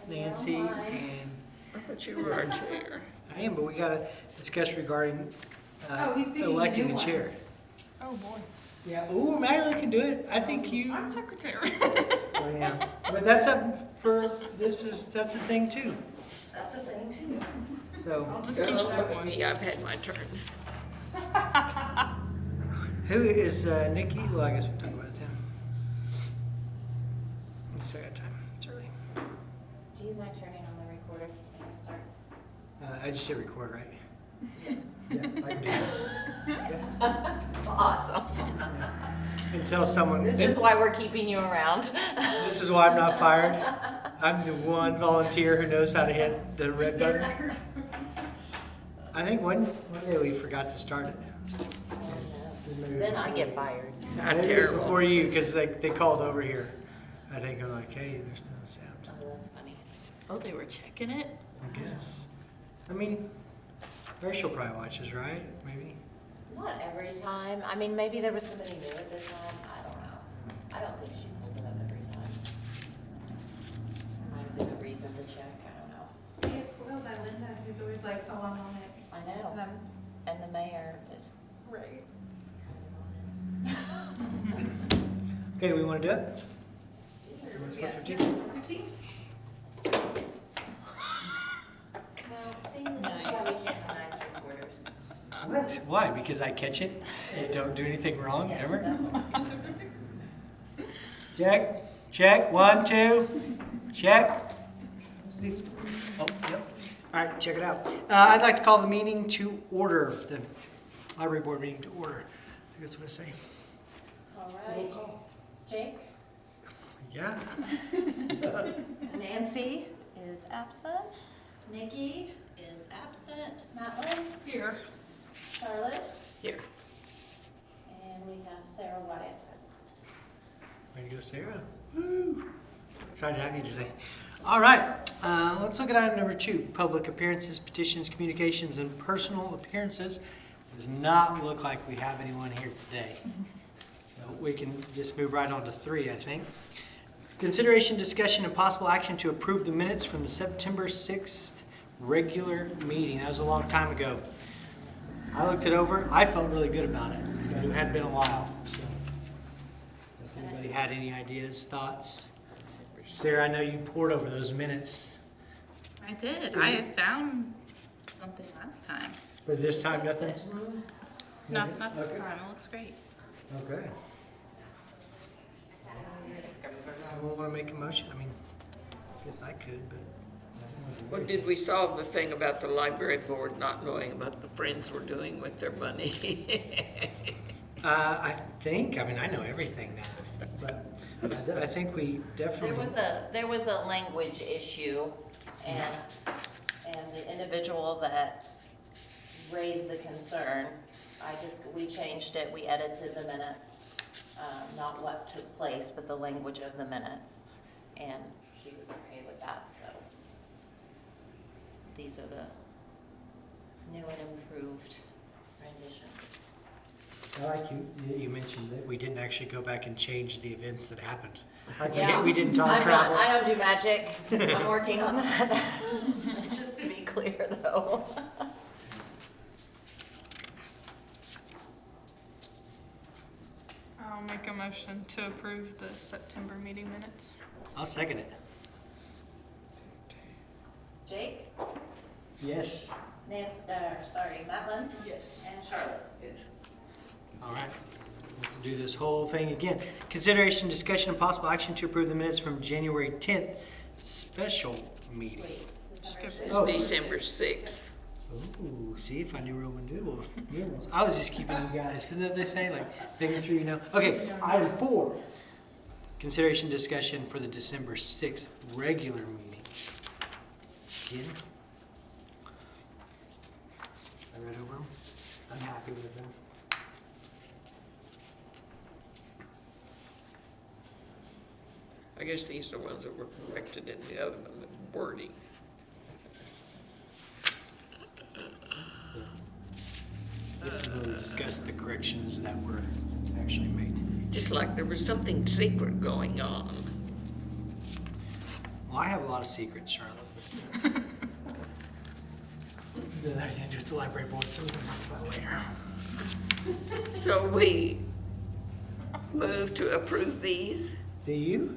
Nancy, and I thought you were our chair. I am, but we gotta discuss regarding He's picking the electing new a chair. ones. Oh, boy. Yeah, ooh, Madeline can do it. I think you. I'm secretary. Oh, yeah. But that's up for, that's a thing too. That's a thing too. So, I'll just keep that one. Yeah, I've had my turn. who is Nikki? Well, I guess we'll talk about them. Just I got time. It's early. Do you mind turning on the recorder when I start? I just hit record, right? Yes. Yeah, I do. Awesome. Until someone. This is why we're keeping you around. This is why I'm not fired. I'm the one volunteer who knows how to hit the red button. I think one day we forgot to start it. Then I get fired. Not Maybe terrible. Before you, because they called over here. I think I'm like, hey, there's no sound. Oh, that's funny. Oh, they were checking it? I guess. I mean, Rachel probably watches, right? Maybe. Not every time. I mean, maybe there was somebody new at this time. I don't know. I don't think she pulls it up every time. Might have been a reason to check. I don't know. He gets spoiled by Linda, who's always like, oh, I'm on it. I know. And I'm And the mayor is right. Okay, do we want to do it? Yeah. 15? 15? Well, seeing that's why we can't have nice recorders. What? Why? Because I catch it and don't do anything wrong Yes, ever? that's why. Check. Check. 1, 2. Check. Oh, yep. All right, check it out. I'd like to call the meeting to order, the library board meeting to order. I think that's what I say. All right. Jake? Yeah. Nancy is absent. Nikki is absent. Madeline? Here. Charlotte? Here. And we have Sarah Wyatt present. Way to go, Sarah. Woo. Excited to have you today. All right, let's look at item number 2, public appearances, petitions, communications, and personal appearances. Does not look like we have anyone here today. So we can just move right on to 3, I think. Consideration, discussion, and possible action to approve the minutes from the September 6th regular meeting. That was a long time ago. I looked it over. I felt really good about it, but it had been a while. So if anybody had any ideas, thoughts? Sarah, I know you poured over those minutes, I did. I found something last time. but this time nothing's. No, not this Okay. time. It looks great. Okay. Someone want to make a motion? I mean, I guess I could, but. Well, did we solve the thing about the library board not knowing what the Friends were doing with their money? I think, I mean, I know everything now, but I think we definitely. There was a language issue, and the individual that raised the concern, we changed it, we edited the minutes, not what took place, but the language of the minutes, and she was okay with that, so. These are the new and improved renditions. I like you mentioned that we didn't actually go back and change the events that happened. Like Yeah. we didn't time I'm travel. not, I don't do magic. I'm working on that. Just to be clear, though. I'll make a motion to approve the September meeting minutes. I'll second it. Jake, Yes. Madeline, Yes. and Charlotte. All right. Let's do this whole thing again. Consideration, discussion, and possible action to approve the minutes from January 10th special meeting. Wait, Skip December it. Oh. December 6th. Ooh, see if I knew Roman doodles. I was just keeping you guys. Isn't that what they say? Like, making sure you know. Okay, item 4. Consideration, discussion for the December 6th regular meeting. Again. I read over them. I'm happy with them. I guess these are the ones that were corrected in the other one, the wording. This is where we discussed the corrections that were actually made. Just like there was something secret going on. Well, I have a lot lot of secrets, Charlotte. Doesn't have anything to do with the library board, so we can talk about it later. So we move to approve these. Do you?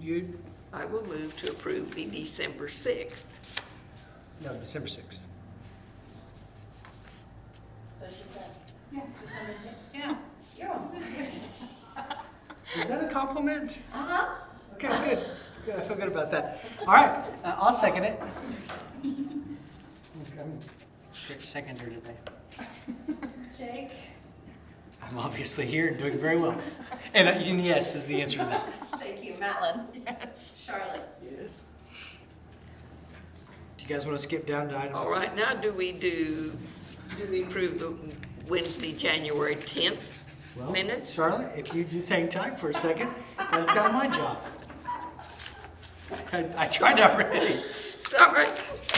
You? I will move to approve the December 6th. No, December 6th. So she said, Yeah, December sixth. yeah. You're on. Is that a compliment? Uh-huh. Okay, good. Good, I feel good about that. All right, I'll second it. I'm quick seconder today. Jake? I'm obviously here and doing very well. And yes is the answer to that. Thank you, Madeline. Yes. Charlotte. Yes. Do you guys want to skip down to item? All right, now do we approve the Wednesday, January 10th Well, minutes? Charlotte, if you just hang tight for a second, that's kind of my job. I tried already. Sorry,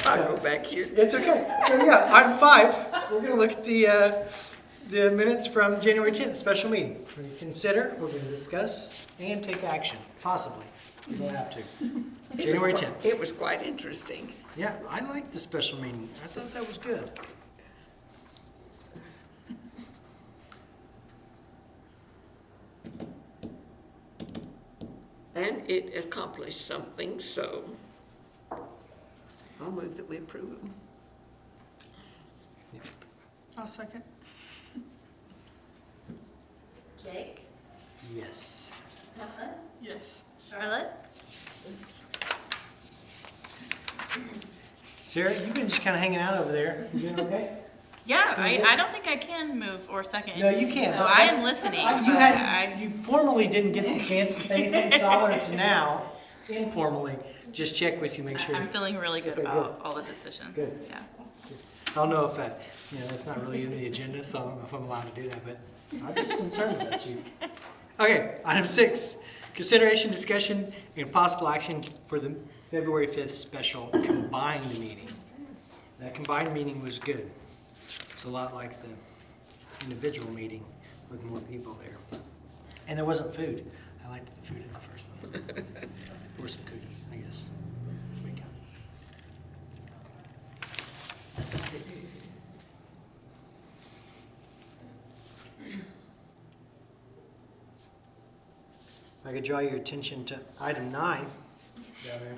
I'll go back here. It's okay. So yeah, item 5, we're going to look at the minutes from January 10th special meeting. We're going to consider, we're going to discuss, and take action, possibly. We don't have to. January 10th. It was quite interesting. Yeah, I liked the special meeting. I thought that was good. And it accomplished something, so I'll move that we approve them. I'll second. Jake. Yes. Madeline. Yes. Charlotte. Sarah, you've been just kind of hanging out over there. You doing okay? Yeah, I don't think I can move or second. No, you can't. So I am listening. You formally didn't get the chance to say anything, so I wanted to now, informally, just check with you, make sure. I'm feeling really good Okay, about good. all the decisions. Good. Yeah. I don't know if that, that's not really in the agenda, so I don't know if I'm allowed to do that, but I'm just concerned about you. Okay, item 6, consideration, discussion, and possible action for the February 5th special combined meeting. That combined meeting was good. It's a lot like the individual meeting with more people there. And there wasn't food. I liked the food at the first one. There were some cookies, I guess. If I could draw your attention to item 9 down there.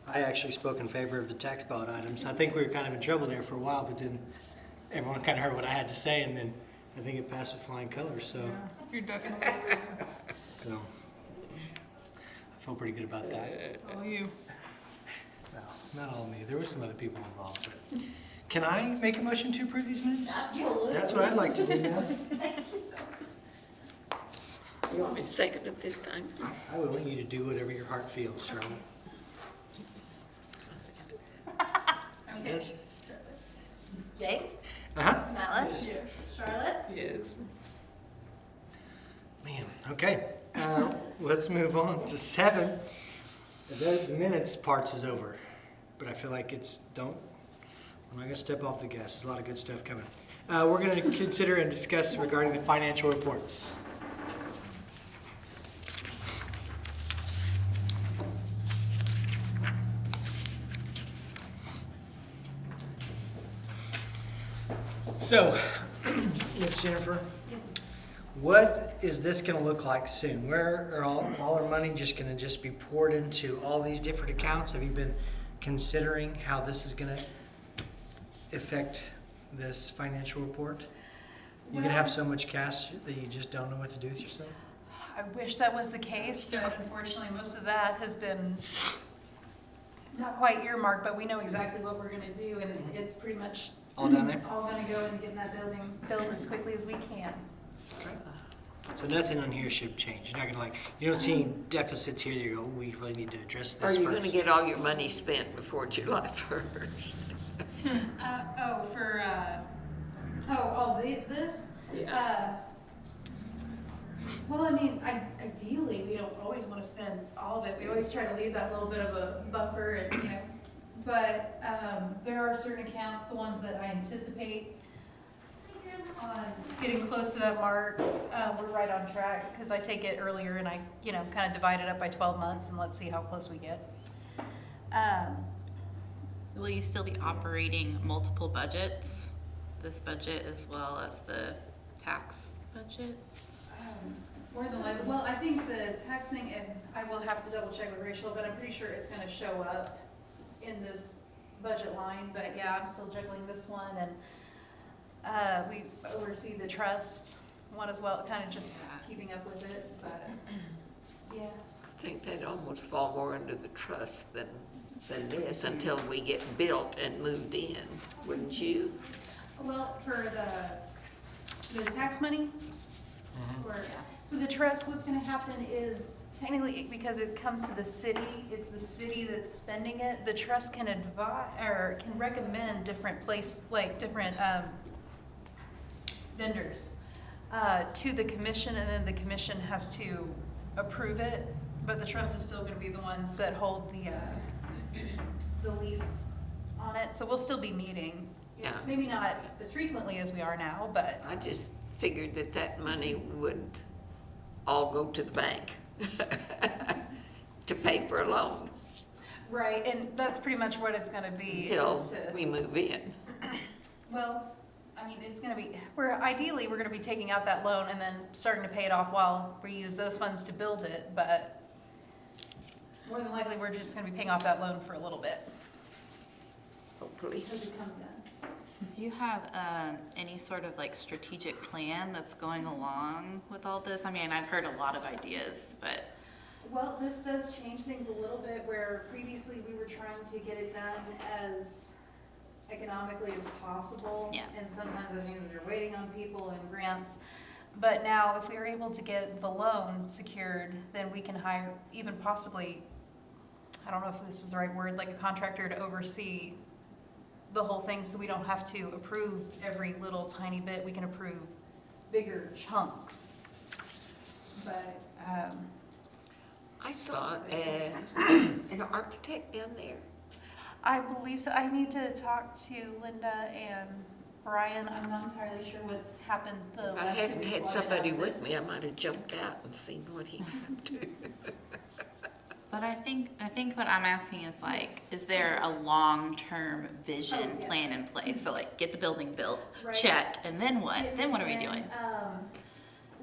I actually spoke in favor of the tax ballot items. I think we were kind of in trouble there for a while, but then everyone kind of heard what I had to say, and then I think it passed with flying colors, so. You're definitely So, I feel pretty good about that. all you. Well, not all me, there were some other people involved, but. Can I make a motion to approve these minutes? Absolutely. That's what I'd like to do now. You want me to second it this time? I would want you to do whatever your heart feels, Charlotte. Yes? Jake. Uh-huh. Madeline. Yes. Charlotte. Yes. Man, okay. Let's move on to 7. The minutes parts is over, but I feel like I'm not gonna step off the gas. There's a lot of good stuff coming. We're gonna consider and discuss regarding the financial reports. So, Ms. Jennifer, Yes. what is this going to look like soon? Where are all our money just going to just be poured into all these different accounts? Have you been considering how this is going to affect this financial report? You're going to have so much cash that you just don't know what to do with yourself? I wish that was the case, but unfortunately, most of that has been not quite earmarked, but we know exactly what we're gonna do, and it's pretty much All down there? all gonna go into getting that building built as quickly as we can. So nothing on here should change. You're not going to you don't see any deficits here that you go, oh, we really need to address this Are first. you gonna get all your money spent before July 1st? All this? Yeah. Well, I mean, ideally, we don't always want to spend all of it. We always try to leave that little bit of a buffer, and but there are certain accounts, the ones that I anticipate on getting close to that mark. We're right on track because I take it earlier and I, kind of divide it up by 12 months and let's see how close we get. So will you still be operating multiple budgets? This budget as well as the tax budget? More than likely, well, I think the tax thing, and I will have to double check with Rachel, but I'm pretty sure it's gonna show up in this budget line, but yeah, I'm still juggling this one, and we oversee the trust one as well, kind of just keeping up with it, but yeah. I think they'd almost fall more under the trust than this until we get built and moved in, wouldn't you? Well, for the tax money, or, so the trust, what's gonna happen is technically, because it comes to the city, it's the city that's spending it, the trust can advise, or can recommend different different, vendors, to the commission, and then the commission has to approve it, but the trust is still gonna be the ones that hold the lease on it, so we'll still be meeting. Yeah. Maybe not as frequently as we are now, but I just figured that money would all go to the bank to pay for a loan right, and that's pretty much what it's gonna be. until is to- we move in. Well, I mean, it's gonna be, ideally, we're gonna be taking out that loan and then starting to pay it off while we use those funds to build it, but more than likely, we're just gonna be paying off that loan for a little bit, Hopefully. because it comes in. Do you have any sort of like strategic plan that's going along with all this? I mean, I've heard a lot of ideas, but Well, this does change things a little bit, where previously we were trying to get it done as economically as possible. Yeah. And sometimes that means you're waiting on people and grants. But now, if we are able to get the loan secured, then we can hire even possibly, I don't know if this is the right word, like a contractor to oversee the whole thing, so we don't have to approve every little tiny bit. We can approve bigger chunks. But, I saw an architect down there. I believe so. I need to talk to Linda and Brian. I'm not entirely sure what's happened the If I last 2 hadn't weeks. had while I've been somebody absent. with me, I might have jumped out and seen what he was up to. I think what I'm asking is like, is there a long-term vision Oh, yes. plan in place? So like, get the building built, Right. check, and then what? Get Then what are we in, doing?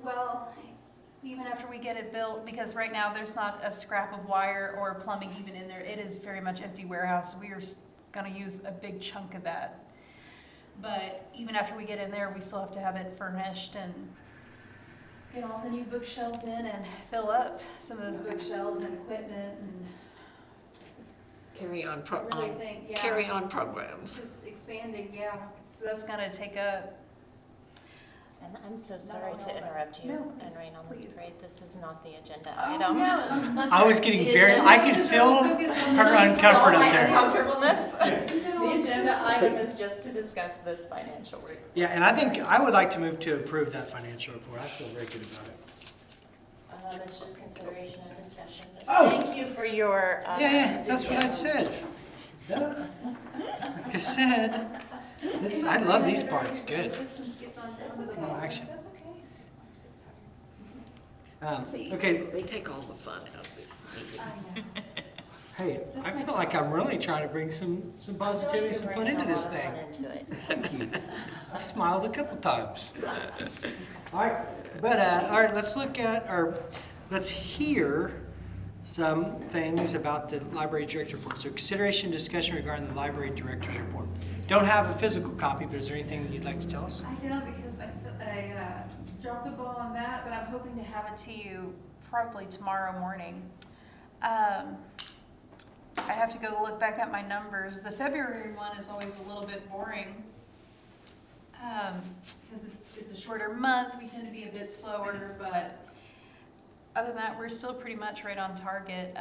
Well, even after we get it built, because right now there's not a scrap of wire or plumbing even in there. It is very much empty warehouse. We are gonna use a big chunk of that. But even after we get in there, we still have to have it furnished and get all the new bookshelves in and fill up some of those bookshelves and equipment and Carry on, I really think, yeah. carry on programs. just expanding, yeah. So that's gonna take up. And I'm so sorry all to that. interrupt you No, and rain on this please. parade. This is not the agenda Oh, item. no, I'm so I was getting very, I could feel her uncomfort up there. Uncomfortableness. No, The I'm so agenda sorry. item is just to discuss this financial report. Yeah, and I think I would like to move to approve that financial report. I feel very good about it. It's just consideration and discussion. But Oh. Thank you for your. Yeah, that's what I said. Like I said, I love these parts, good. No action. That's okay. See, Okay, they take all the fun out of this meeting. I know. hey, I feel like I'm really trying to bring some positivity, some fun into this thing. Into it. Thank you. I smiled a couple times. All right, but, all right, let's look at, or let's hear some things about the library director report. So consideration, discussion regarding the library director's report. Don't have a physical copy, but is there anything you'd like to tell us? I don't, because I dropped the ball on that, but I'm hoping to have it to you probably tomorrow morning. I have to go look back at my numbers. The February one is always a little bit boring, because it's a shorter month. We tend to be a bit slower, but other than that, we're still pretty much right on target.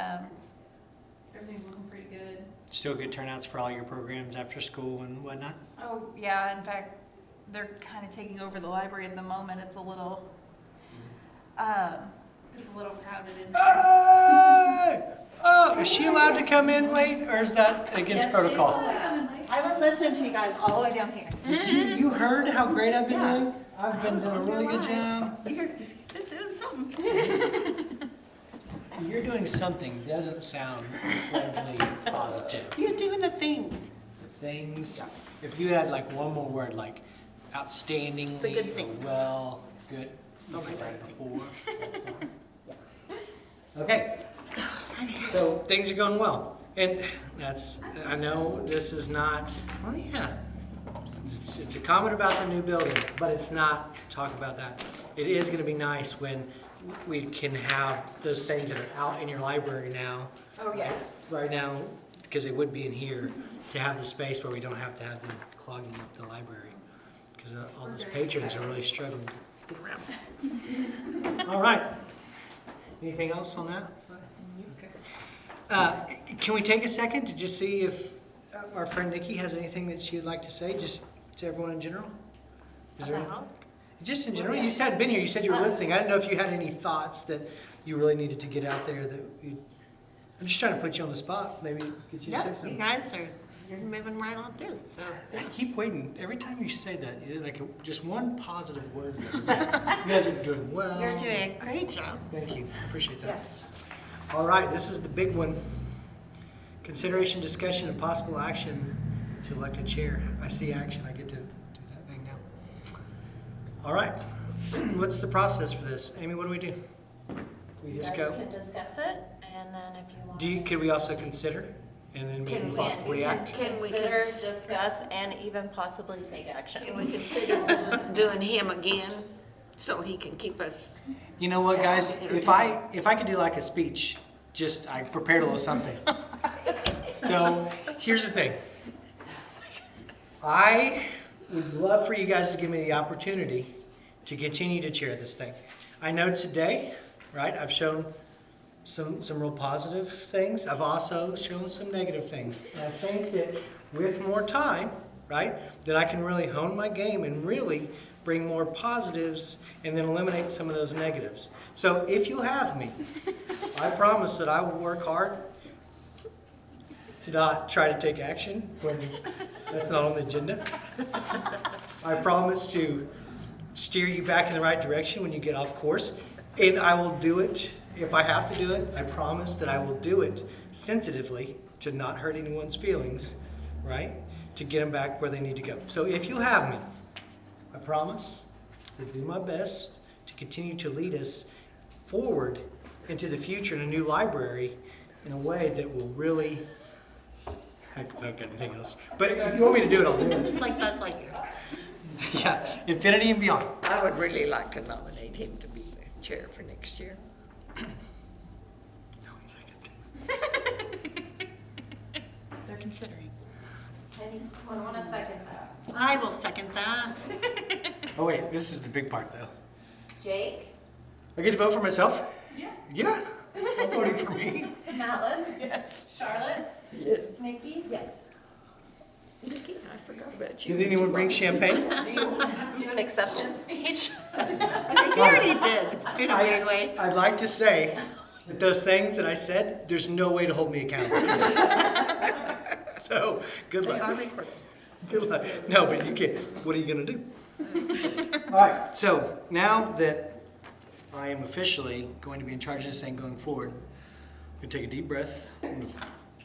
Everything's looking pretty good. Still good turnouts for all your programs after school and whatnot? Oh, yeah, in fact, they're kind of taking over the library at the moment. It's a little crowded in. Hey! Oh, is she allowed to come in late, or is that against Yes, she's protocol? allowed. I was listening to you guys all the way down here. You heard how great I've been Yeah. doing? I've been doing a really good job. You're doing something. You're doing something doesn't sound incredibly positive. positive. You're doing the things. Things, if you had like one more word, like outstandingly, The good or things. well, good, you Okay, did that right. before. Okay, so things are going well, and that's, I know this is not, well, yeah, it's a comment about the new building, but it's not talk about that. It is gonna be nice when we can have those things that are out in your library now. Oh, yes. Right now, because it would be in here, to have the space where we don't have to have them clogging up the library. Because all those patrons are really struggling to get around. All right. Anything else on that? Okay. Can we take a second to just see if our friend Nikki has anything that she would like to say, just to everyone in general? Is there any- Just in general, you hadn't been here, you said you were listening. I didn't know if you had any thoughts that you really needed to get out there that you, I'm just trying to put you on the spot, maybe get you to say Yeah, you something. guys are, you're moving right on through, so. I keep waiting, every time you say that, you like just one positive word. You guys are doing well. You're doing a great job. Thank you, appreciate that. Yes. All right, this is the big one. Consideration, discussion, and possible action to elect a chair. I see action, I get to do that thing now. All right, what's the process for this? Amy, what do? We You just guys go, can discuss it, and then if you want. could we also consider? And then maybe Can possibly we act? consider, discuss, and even possibly take action? Can we consider doing him again so he can keep us? You know what, guys, if I could do like a speech, just, I prepared a little something. So, here's the thing. I would love for you guys to give me the opportunity to continue to chair this thing. I know today, right, I've shown some real positive things. I've also shown some negative things. And I think that with more time, right, that I can really hone my game and really bring more positives and then eliminate some of those negatives. So if you'll have me, I promise that I will work hard to not try to take action when that's not on the agenda. I promise to steer you back in the right direction when you get off course. And I will do it, if I have to do it, I promise that I will do it sensitively to not hurt anyone's feelings, right? To get them back where they need to go. So if you'll have me, I promise to do my best to continue to lead us forward into the future in a new library in a way that will really, I don't got anything else. But if you want me to do it, I'll do it. Like Buzz Lightyear. Yeah, infinity and beyond. I would really like to nominate him to be the chair for next year. No, one second. They're considering. Anyone want to second that? I will second that. Oh wait, this is the big part though. Jake? I get to vote for myself? Yeah. Yeah, I'm voting for me. Madeline? Yes. Charlotte? Yes. Nikki? Yes. Nikki, I forgot about you. Did anyone bring champagne? Do you want to do an acceptance speech? You already did, in a weird way. I'd like to say that those things that I said, there's no way to hold me accountable. So, good They are luck. recorded. Good luck. No, but you can't. What are you gonna do? All right, so now that I am officially going to be in charge of this thing going forward, I'm gonna take a deep breath, I'm gonna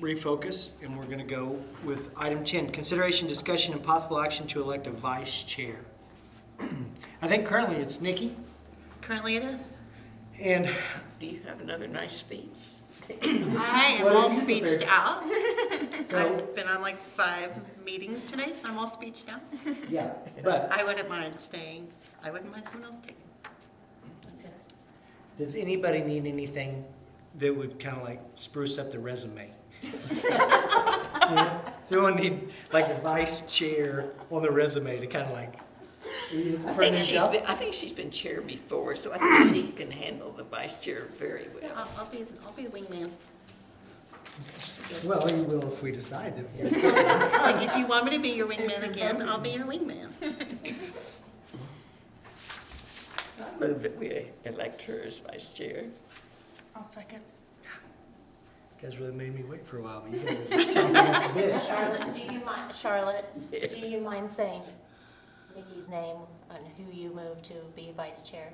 refocus, and we're gonna go with item 10, consideration, discussion, and possible action to elect a vice chair. I think currently it's Nikki, Currently it is. and Do you have another nice speech? I am What all have you speeched prepared? out. so, I've been on like 5 meetings today, so I'm all speeched out. yeah, but I wouldn't mind staying. I wouldn't mind someone else taking. does anybody need anything that would kind of like spruce up the resume? Someone need like a vice chair on the resume to kind of like. I think she's been chair before, so I think she can handle the vice chair very well. I'll be the wingman. Well, you will if we decide that. Like, if you want me to be your wingman again, I'll be your wingman. I move that we elect her as vice chair. I'll second. You guys really made me wait for a while, but you guys are chomping at the bit. Charlotte, do Yes. you mind saying Nikki's name and who you moved to be vice chair?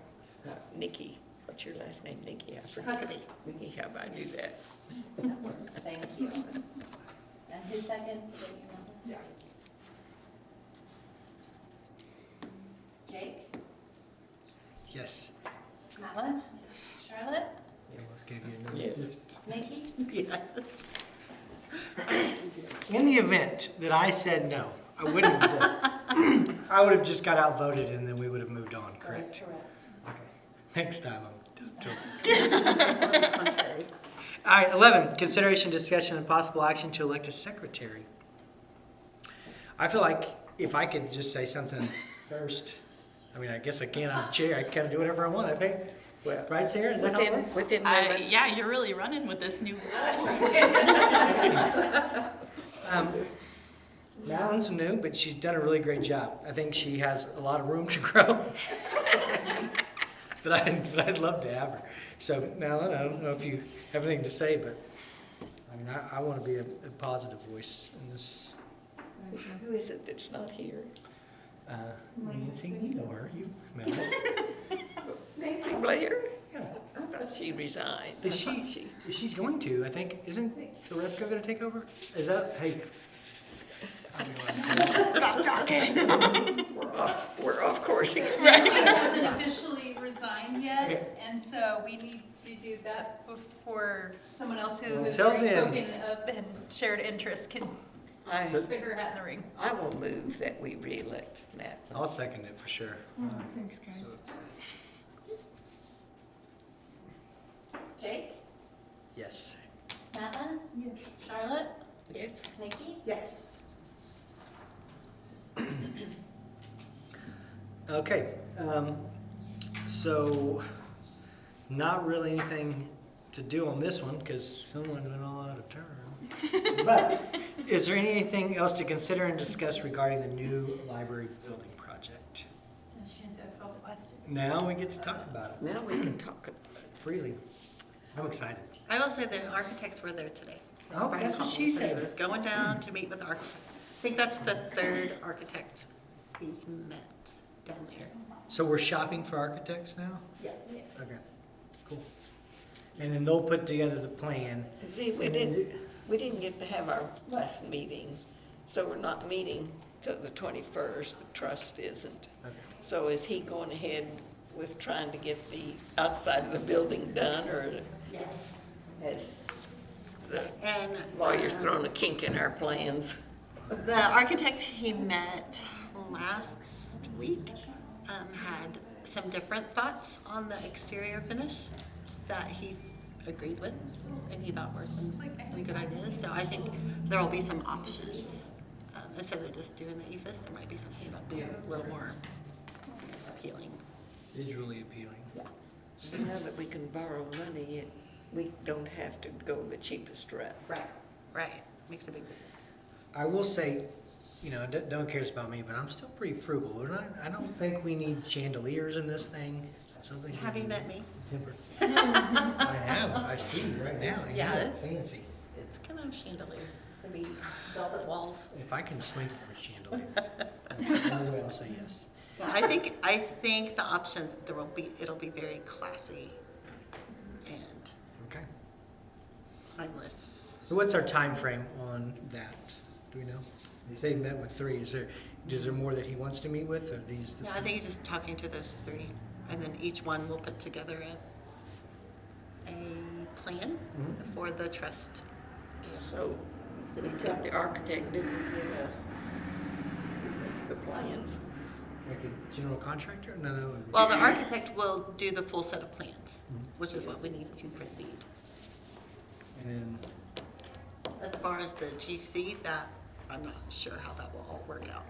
Nikki, what's your last name? Nikki, I forget. Huckabee. Nikki, how about I do that? Thank you. second? Yeah. Jake? Yes. Madeline? Charlotte? I almost gave you a no. Yes. Nikki? Yes. In the event that I said no, I wouldn't have said, I would have just got outvoted and then we would have moved on, That's correct? correct. Okay. Next time I'm joking. Contrary. All right, 11, consideration, discussion, and possible action to elect a secretary. I feel like if I could just say something first, I mean, I guess I can, I'm the chair, I can kind of do whatever I want, I think. Well, Right, Sarah, is that how it within, works? within limits. Yeah, you're really running with this new role. Madeline's new, but she's done a really great job. I think she has a lot of room to grow. But I'd love to have her. So, Madeline, I don't know if you have anything to say, but I mean, I want to be a positive voice in this. Who is it that's not here? Nancy, you know her, you, Madeline. Nancy Blair? Yeah. I thought she resigned. Is I thought she, she's going to, I think, isn't Tereska going to take over? Is that, hey. Stop talking. We're off course again. She hasn't officially resigned Okay. yet, and so we need to do that before someone else who has Until already then. spoken up and shared interest can I, put her hat in the ring. I will move that we re-elect Matt. I'll second it for sure. Thanks, guys. Jake? Yes. Madeline? Yes. Charlotte? Yes. Nikki? Yes. Okay, so not really anything to do on this one because someone went all out of turn. But is there anything else to consider and discuss regarding the new library building project? She didn't ask all the questions. Now we get to talk about it Now we can talk. freely. I'm excited. I will say the architects were there today. Oh, that's what she said. He was going down to meet with the architect. I think that's the third architect he's met down there. So we're shopping for architects now? Yes. Okay, cool. And then they'll put together the plan. See, we didn't get to have our last meeting, so we're not meeting till the 21st. The trust isn't. Okay. So is he going ahead with trying to get the outside of the building done, or Yes. has the And lawyers thrown a kink in our plans? the architect he met last week had some different thoughts on the exterior finish that he agreed with and he thought were some good ideas. So I think there will be some options. Instead of just doing the EFS, there might be something that would be a little more appealing. Visually appealing. Now that we can borrow money, we don't have to go the cheapest route. Right. Makes a big difference. I will say, you know, don't cares about me, but I'm still pretty frugal. I don't think we need chandeliers in this thing. So think Have you met me? Tempered. I have. I see you right now. and Yeah, you're it's- fancy. It's kind of chandelier. Maybe velvet walls. If I can swing for a chandelier, no way I'll say yes. Yeah, I think the options it'll be very classy and Okay. timeless. So what's our time frame on that? Do we know? You say he met with 3. Is there more that he wants to meet with, or these? The Yeah, I think he's just talking to those 3, and then each one will put together a plan for the trust. So the architect didn't get who makes the plans. Like a general contractor? No, that would be. Well, the architect will do the full set of plans, which is what we need to proceed. And then, As far as the GC, that I'm not sure how that will all work out.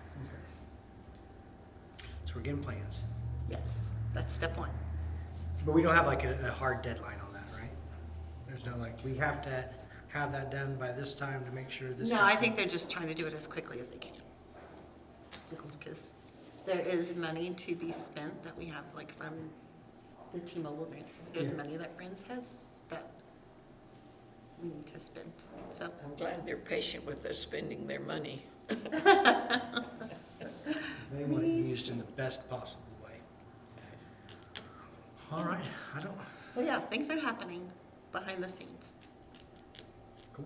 so we're getting plans. Yes, that's step 1. But we don't have like a hard deadline on that, right? There's no like, we have to have that done by this time to make sure this. No, gets I think done. they're just trying to do it as quickly as they can. Just because there is money to be spent that we have, like from the T-Mobile grant. There's Yeah. money that Friends has that we need to spend, so. I'm glad they're patient with us spending their money. They want it used in the best possible way. All right, I don't, So yeah, things are happening behind the scenes. cool.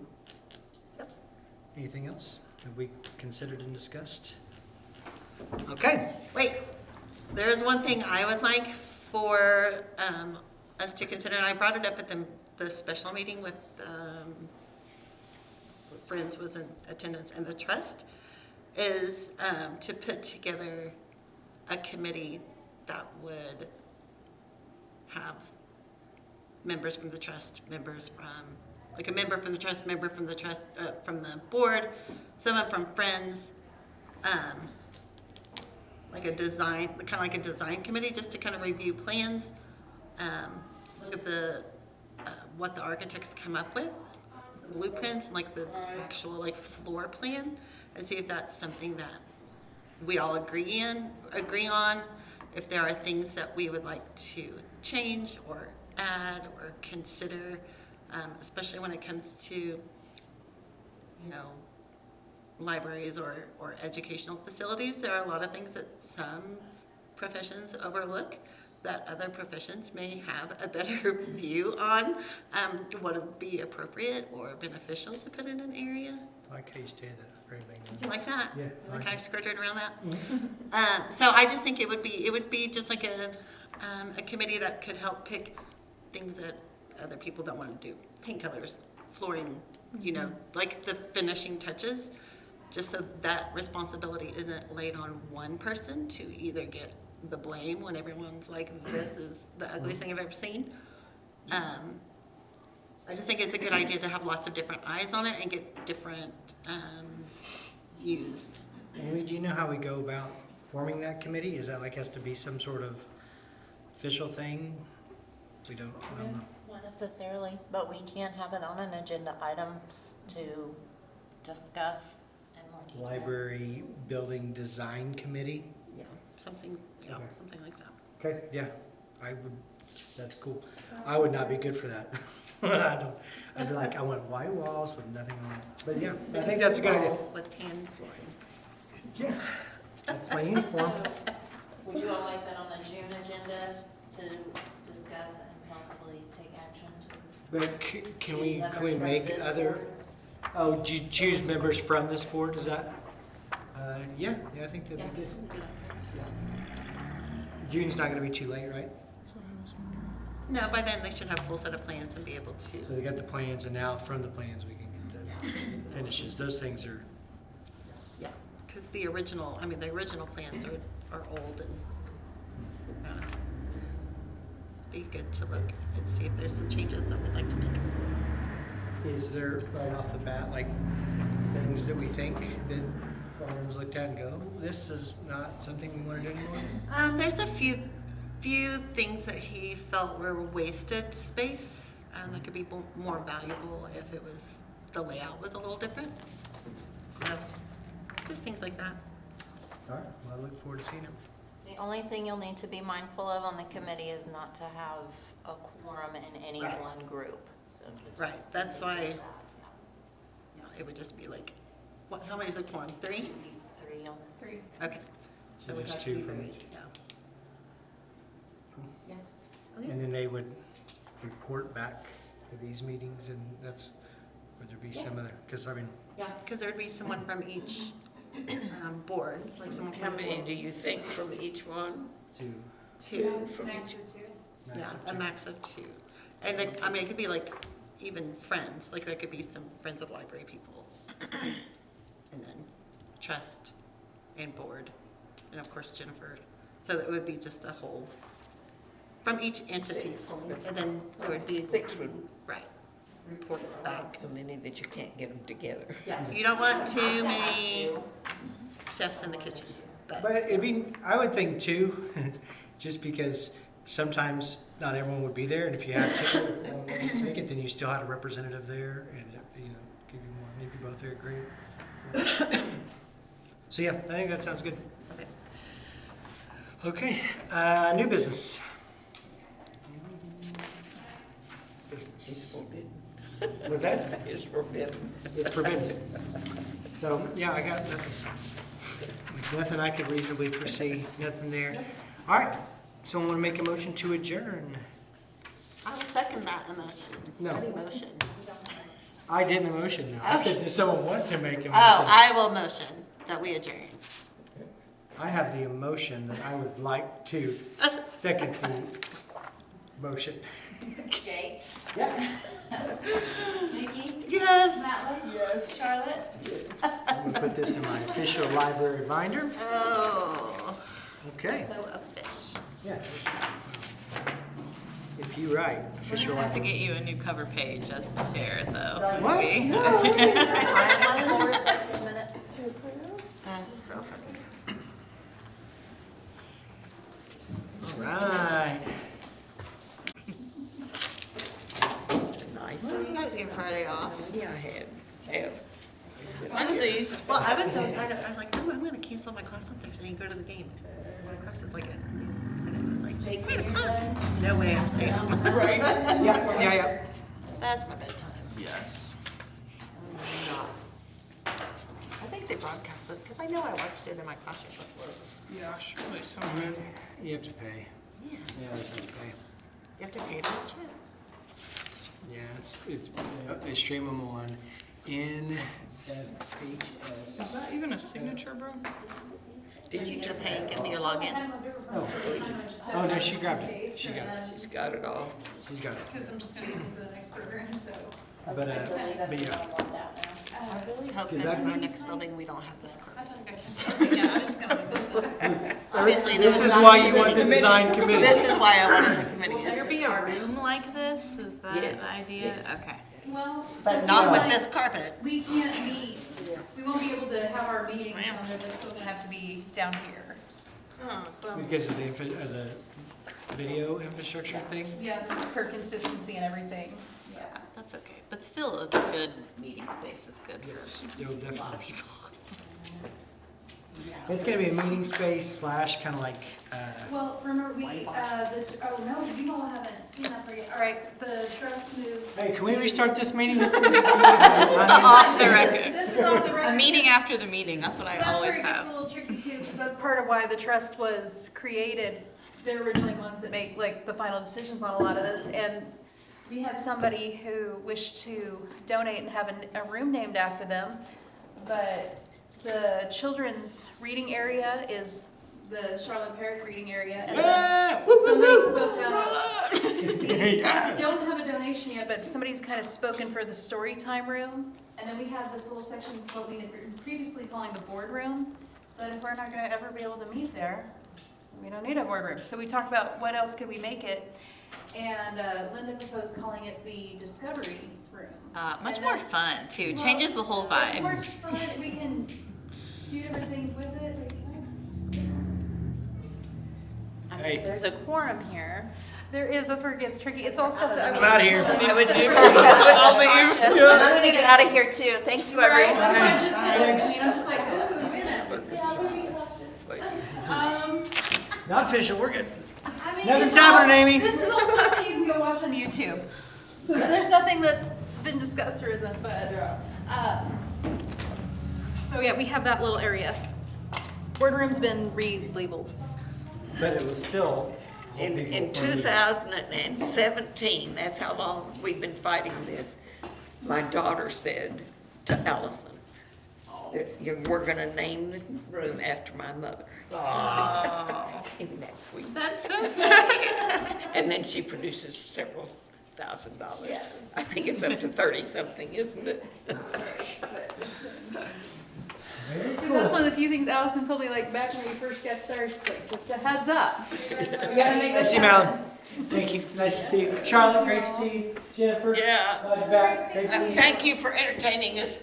Yep. anything else? Have we considered and discussed? Okay. Wait, there's one thing I would like for us to consider, and I brought it up at the special meeting with Friends was in attendance and the trust, is to put together a committee that would have members from the trust, members from, like a member from the trust, member from the trust, from the board, someone from Friends, like a design, kind of like a design committee, just to kind of review plans, look at the, what the architects come up with, the blueprints, and like the actual like floor plan, and see if that's something that we all agree on, if there are things that we would like to change or add or consider, especially when it comes to, you know, libraries or educational facilities. There are a lot of things that some professions overlook that other professions may have a better view on, what would be appropriate or beneficial to put in an area. I like how you stated that at the very beginning. Do you like that? Yeah, I Like like I it. skirted around that? So I just think it would be just like a committee that could help pick things that other people don't want to do. Paint colors, flooring, you know, like the finishing touches, just so that responsibility isn't laid on one person to either get the blame when everyone's like, this is the ugliest thing I've ever seen. I just think it's a good idea to have lots of different eyes on it and get different views. Amy, do you know how we go about forming that committee? Is that like has to be some sort of official thing? I don't know. Not necessarily, but we can have it on an agenda item to discuss in more detail. Library Building Design Committee? Yeah, something like that. Okay, yeah, I would, that's cool. I would not be good for that. I don't, I'd be like, I want white walls with nothing on it. But yeah, I think that's a good idea. With tan flooring. Yeah, that's my uniform. Would you all like that on the June agenda to discuss and possibly take action to? But can we choose members from make this other, board? oh, do you choose members from this board, is that? Yeah, I think that'd be good. June's not gonna be too late, right? No, by then they should have a full set of plans and be able to. So they got the plans, and now from the plans, we can get the finishes. Those things are, Yeah, because the original plans are old and, I don't know. Be good to look and see if there's some changes that we'd like to make. is there right off the bat, like, things that we think that Collins looked at and go, this is not something we want to do anymore? There's a few things that he felt were wasted space, that could be more valuable if the layout was a little different. So, just things like that. All right, well, I look forward to seeing it. The only thing you'll need to be mindful of on the committee is not to have a quorum in any Right. one group. So just- Right, that's why, it would just be like, how many is it, quorum? 3? 3 on this. 3. Okay. So we'd there's have to 2 be from very- each. Yeah. Yeah. Okay. And then they would report back to these meetings, and that's, would there be some other, because I mean, Yeah, because there'd be someone from each board, like someone How from the many board. do you think from each one? to, Two. From Max each- of 2. Yeah, max of a 2. max of 2. And then, I mean, it could be like even friends, like there could be some friends of the library people. And then trust and board, and of course Jennifer. So that would be just a whole, from each entity. And then there would be. 6 would, Right, reports back. so many that you can't get them together. You don't want too many chefs in the kitchen, But but, it'd be, I would think 2, just because sometimes not everyone would be there, and if you have 2 make it, then you still had a representative there, and, give you more, and if you both there, great. So yeah, I think that sounds good. okay. Okay, new business. It's Business. forbidden. Was that? It's forbidden. It's forbidden. So, yeah, I got nothing. Nothing I could reasonably foresee, nothing there. All right, someone want to make a motion to adjourn? I'll second that emotion. No. That emotion. I didn't motion though. I said, does someone want to make a motion? Oh, I will motion that we adjourn. I have the emotion that I would like to second the motion. Jake? Yeah. Nikki? Yes. Madeline? Yes. Charlotte? I'm gonna put this in my official library binder. Oh, Okay. so a fish. Yeah. If you write, We're official gonna have to library. get you a new cover page as the chair, though. What? Maybe. Four sets of minutes to approve. That is so funny. All right. Nice. You guys get Friday off. Yeah, I have. Wednesdays. Well, I was so excited. I was like, oh, I'm gonna cancel my class on Thursday and go to the game. My class is like at noon. And then it was like, Jake, 8 when you're o'clock. done. No way I'm staying up. Right. Yeah. That's my bedtime. Yes. I think they broadcast it, because I know I watched it in my classroom before. Yeah, surely so. You have to pay. Yeah. Yeah, you have to pay. You have to pay to watch it. Yeah, they stream them on NFHS. Is that even a signature, bro? Did you to pay, give me a login? Oh, no, she grabbed it. She got it. She's got it all. She's got it. Because I'm just gonna use it for the next program, so. But yeah. I really hope Is that that in our me? next building, we don't have this I carpet. thought I got yeah, I was just gonna leave it. Obviously, This is why you want the design committee. This is why I wanted the committee. Will there be a room like this? Is that Yes, the idea? Okay. Well. But so not with like, this carpet. We can't meet, we won't be able to have our meetings on there, they're still gonna have to be down here. Because of the video infrastructure thing? Yeah, for consistency and everything, so. Yeah, that's okay. But still, a good meeting space is good Yes, for you'll a lot of definitely. people. It's gonna be a meeting space / kind of like, Well, remember, oh no, you all haven't seen that for yet. All right, the trust moved. hey, can we restart this meeting? Off the record. This is off the record. A meeting after the meeting, that's what I That's always where it gets a have. little tricky too, because that's part of why the trust was created. They're originally ones that make like the final decisions on a lot of this, and we had somebody who wished to donate and have a room named after them, but the children's reading area is the Charlotte Perrick reading area, and then Yeah! Woo, woo, somebody woo! spoke out. Yeah. Don't have a donation yet, but somebody's kind of spoken for the story time room. And then we have this little section what we had previously calling the boardroom. But if we're not gonna ever be able to meet there, we don't need a boardroom. So we talked about what else could we make it. And Linda proposed calling it the discovery room. Much And more then- fun, too. Well, Changes the whole It's vibe. more fun, we can do different things with it. Hey. There's a quorum here. There is, that's where it gets tricky. It's all stuff that I'm outta here. I would do. I'm gonna get out of here too. Thank you, Right, everyone. that's what I just did. I mean, Thanks. I'm just like, ooh, wait a minute. Not official, we're good. I mean, Nothing's it's all- happening, Amy. This is all stuff that you can go watch on YouTube. So there's nothing that's been discussed or isn't, but, so yeah, we have that little area. Boardroom's been relabeled. But it was still. In 2017, that's how long we've been fighting this, my daughter said to Allison, we're gonna name the room after my mother. Isn't that sweet? That's so sweet. And then she produces several $1,000. Yes. I think it's up to 30-something, isn't it? Because that's one of the few things Allison told me, like, back when we first got started, she's like, just a heads up. We gotta make Nice this to see you, happen. Malin. Thank you. Nice to see you. Charlotte, great to see you. Jennifer. Yeah. Glad you're back. Great to see you. Thank you for entertaining us.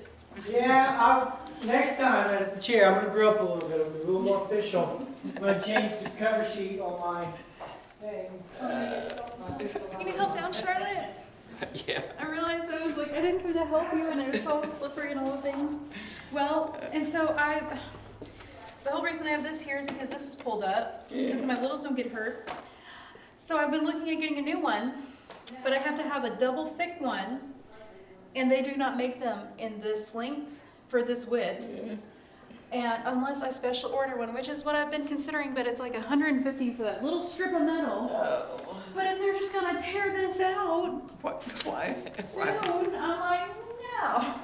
Yeah, next time as the chair, I'm gonna grow up a little bit. I'll be a little more official. I'm gonna change the cover sheet on my thing. You need help down, Charlotte? Yeah. I realized I was like, I didn't come to help you, and it was all slippery and all the things. Well, and so the whole reason I have this here is because this is pulled up, and so my littles don't get hurt. So I've been looking at getting a new one, but I have to have a double thick one, and they do not make them in this length for this width. And unless I special order one, which is what I've been considering, but it's like $150 for that little strip of metal. But if they're just gonna tear this out Why? soon, I'm like, now.